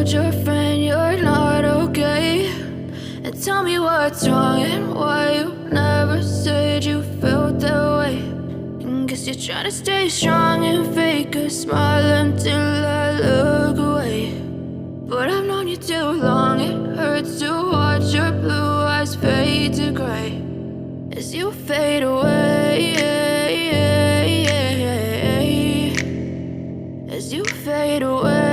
told your friend you're not okay? And tell me what's wrong and why you never said you felt that way. And guess you're trying to stay strong and fake a smile until I look away. But I've known you too long, it hurts to watch your blue eyes fade to gray as you fade away, as you fade away.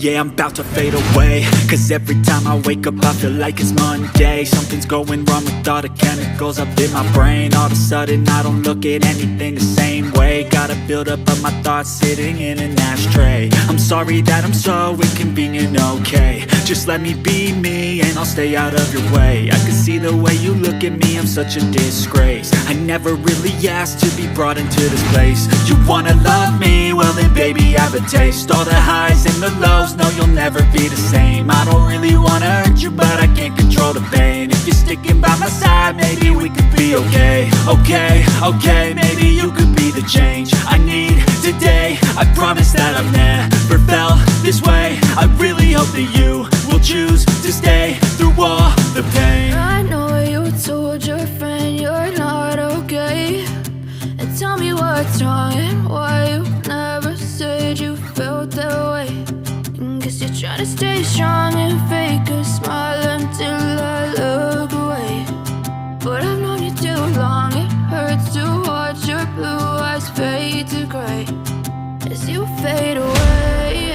Yeah, I'm about to fade away, cause every time I wake up I feel like it's Monday. Something's going wrong with all the chemicals up in my brain. All of a sudden I don't look at anything the same way. Got a buildup of my thoughts sitting in an ashtray. I'm sorry that I'm so inconvenient, okay? Just let me be me and I'll stay out of your way. I can see the way you look at me, I'm such a disgrace. I never really asked to be brought into this place. You wanna love me? Well then baby have a taste. All the highs and the lows, no, you'll never be the same. I don't really wanna hurt you, but I can't control the pain. If you're sticking by my side, maybe we could be okay. Okay, maybe you could be the change I need today. I promise that I've never felt this way. I really hope that you will choose to stay through all the pain. I know you told your friend you're not okay. And tell me what's wrong and why you never said you felt that way. Guess you're trying to stay strong and fake a smile until I look away. But I've known you too long, it hurts to watch your blue eyes fade to gray as you fade away,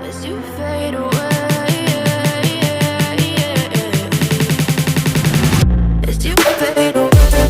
as you fade away, as you fade away.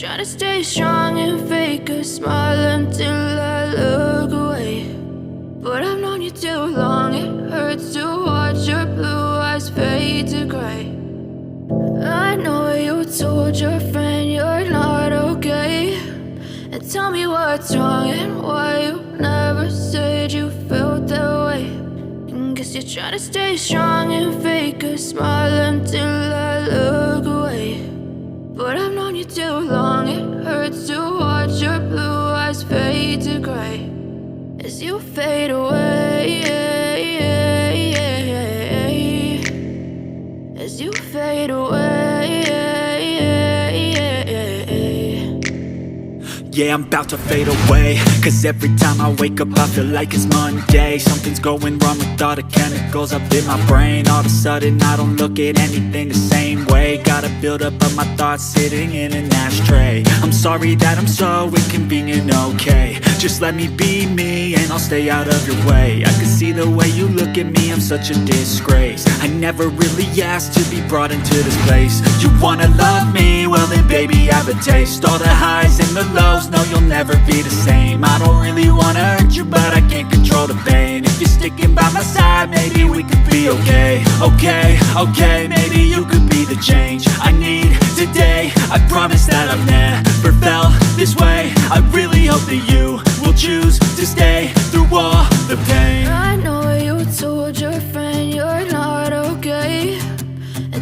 Try to stay strong and fake a smile until I look away. But I've known you too long, it hurts to watch your blue eyes fade to gray as you fade away, as you fade away. yeah, I'm about to fade away. Cause every time I wake up I feel like it's Monday. Something's going wrong with all the chemicals up in my brain. All of a sudden I don't look at anything the same way. Gotta build up of my thoughts sitting in an ashtray. I'm sorry that I'm so inconvenient, okay. Just let me be me and I'll stay out of your way. I can see the way you look at me, I'm such a disgrace. I never really asked to be brought into this place. You wanna love me? Well then baby have a taste. All the highs and the lows, no you'll never be the same. I don't really wanna hurt you but I can't control the pain. If you're sticking by my side, maybe we could be okay. Okay, maybe you could be the change I need today. I promise that I've never felt this way. I really